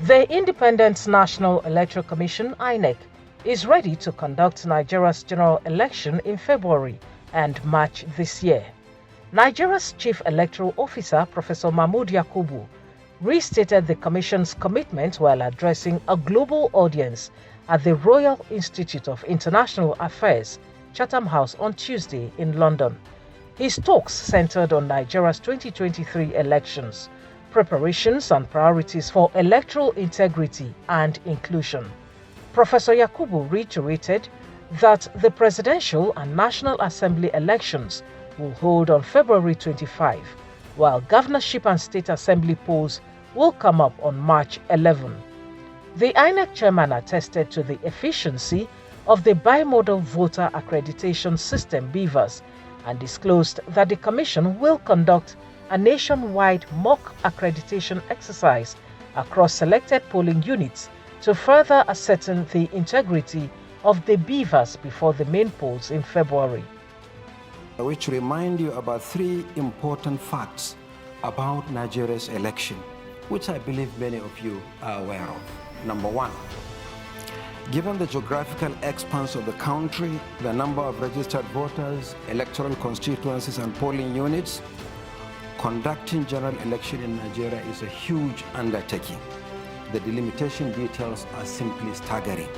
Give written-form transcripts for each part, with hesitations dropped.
The Independent National Electoral Commission (INEC) is ready to conduct Nigeria's general election in February and March this year. Nigeria's Chief Electoral Officer, Professor Mahmood Yakubu, restated the Commission's commitment while addressing a global audience at the Royal Institute of International Affairs, Chatham House, on Tuesday in London. His talks centered on Nigeria's 2023 elections, preparations and priorities for electoral integrity and inclusion. Professor Yakubu reiterated that the presidential and National Assembly elections will hold on February 25, while governorship and state assembly polls will come up on March 11. The INEC chairman attested to the efficiency of the bimodal voter accreditation system (BVAS) and disclosed that the commission will conduct a nationwide mock accreditation exercise across selected polling units to further ascertain the integrity of the BVAS before the main polls in February. Which remind you about three important facts about Nigeria's election, which I believe many of you are aware of. Number one, given the geographical expanse of the country, the number of registered voters, electoral constituencies, and polling units, conducting general election in Nigeria is a huge undertaking. The delimitation details are simply staggering.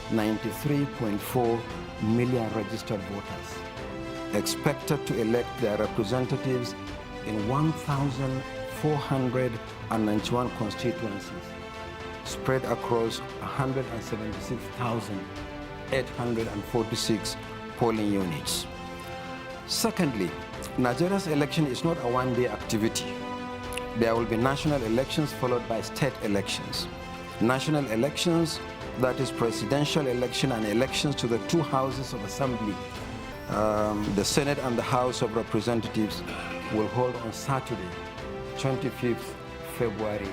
93.4 million registered voters expected to elect their representatives in 1,491 constituencies spread across 176,846 polling units. Secondly, Nigeria's election is not a one-day activity. There will be national elections followed by state elections. National elections, that is presidential election and elections to the two houses of assembly, the Senate and the House of Representatives, will hold on Saturday, 25th February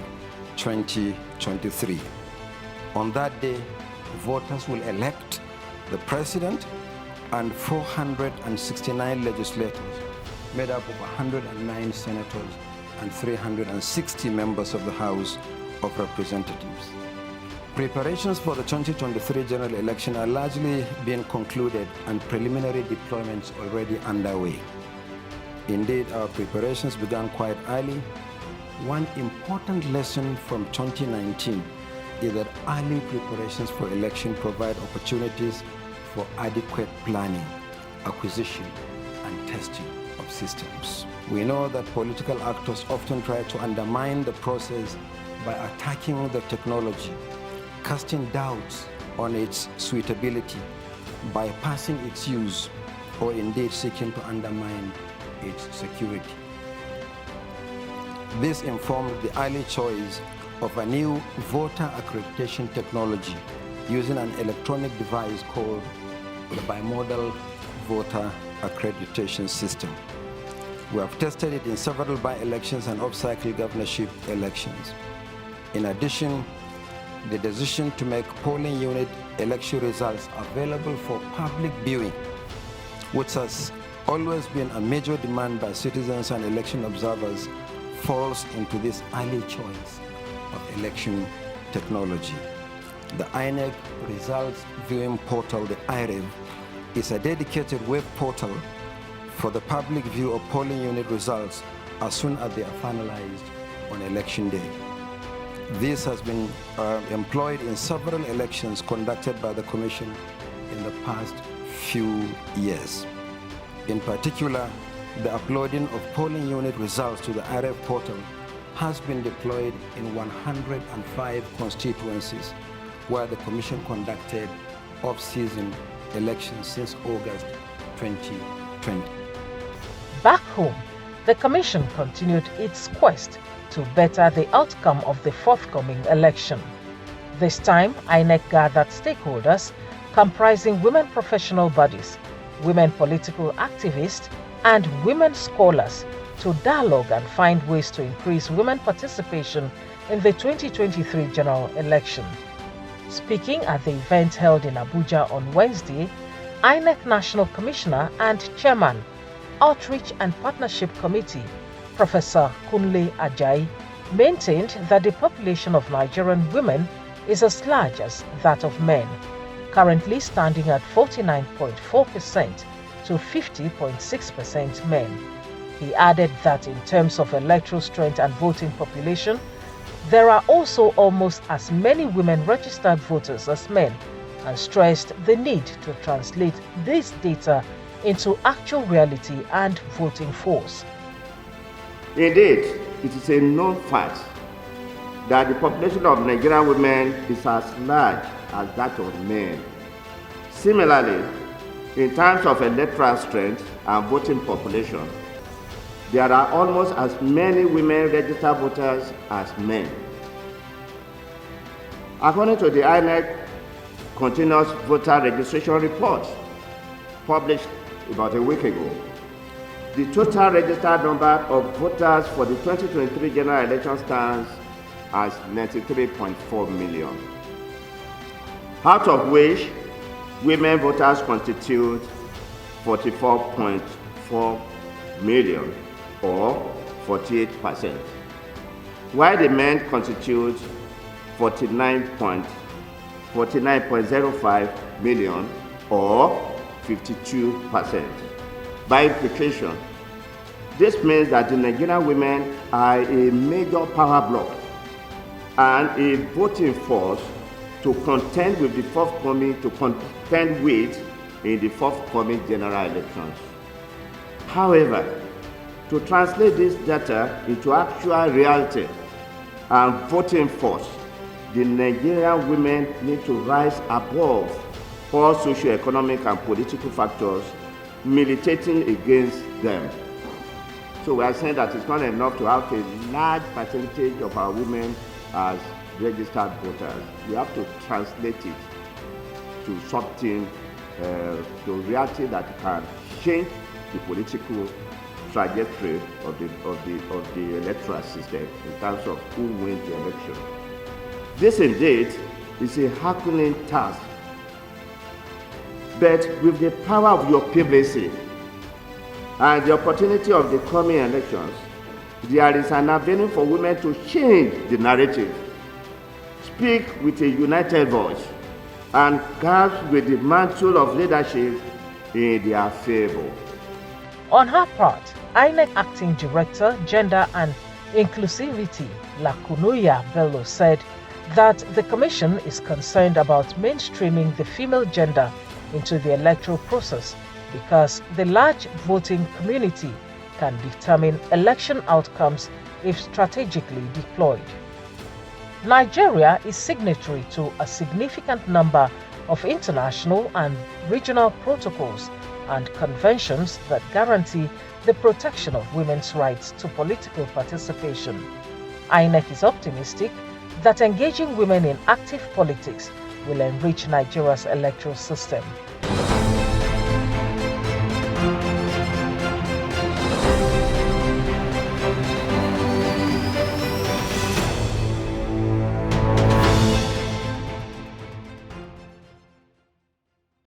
2023. On that day, voters will elect the president and 469 legislators made up of 109 senators and 360 members of the House of Representatives. Preparations for the 2023 general election are largely being concluded and preliminary deployments already underway. Indeed, our preparations began quite early. One important lesson from 2019 is that early preparations for election provide opportunities for adequate planning, acquisition, and testing of systems. We know that political actors often try to undermine the process by attacking the technology, casting doubts on its suitability, bypassing its use, or indeed seeking to undermine its security. This informed the early choice of a new voter accreditation technology using an electronic device called the bimodal voter accreditation system. We have tested it in several by-elections and off-cycle governorship elections. In addition, the decision to make polling unit election results available for public viewing, which has always been a major demand by citizens and election observers, falls into this early choice of election technology. The INEC Results Viewing Portal, the IREV, is a dedicated web portal for the public view of polling unit results as soon as they are finalized on election day. This has been employed in several elections conducted by the Commission in the past few years. In particular, the uploading of polling unit results to the IREV portal has been deployed in 105 constituencies where the Commission conducted off-season elections since August 2020. Back home, the Commission continued its quest to better the outcome of the forthcoming election. This time, INEC gathered stakeholders comprising women professional bodies, women political activists, and women scholars to dialogue and find ways to increase women participation in the 2023 general election. Speaking at the event held in Abuja on Wednesday, INEC National Commissioner and Chairman, Outreach and Partnership Committee, Professor Kunle Ajayi, maintained that the population of Nigerian women is as large as that of men, currently standing at 49.4% to 50.6% men. He added that in terms of electoral strength and voting population, there are also almost as many women registered voters as men, and stressed the need to translate this data into actual reality and voting force. Indeed, it is a known fact that the population of Nigerian women is as large as that of men. Similarly, in terms of electoral strength and voting population, there are almost as many women registered voters as men. According to the INEC Continuous Voter Registration Report, published about a week ago, the total registered number of voters for the 2023 general election stands as 93.4 million, out of which women voters constitute 44.4 million, or 48%, while the men constitute 49.05 million, or 52%. By implication, this means that the Nigerian women are a major power bloc and a voting force to contend with in the forthcoming general elections. However, to translate this data into actual reality and voting force, the Nigerian women need to rise above all socio-economic and political factors militating against them. So we are saying that it's not enough to have a large percentage of our women as registered voters. We have to translate it to something, to reality that can change the political trajectory of the electoral system in terms of who wins the election. This indeed is a herculean task, but with the power of your PVC and the opportunity of the coming elections, there is an avenue for women to change the narrative, speak with a united voice, and grasp with the mantle of leadership in their favor. On her part, INEC Acting Director, Gender and Inclusivity, Lakunuya Bello, said that the Commission is concerned about mainstreaming the female gender into the electoral process because the large voting community can determine election outcomes if strategically deployed. Nigeria is signatory to a significant number of international and regional protocols and conventions that guarantee the protection of women's rights to political participation. INEC is optimistic that engaging women in active politics will enrich Nigeria's electoral system.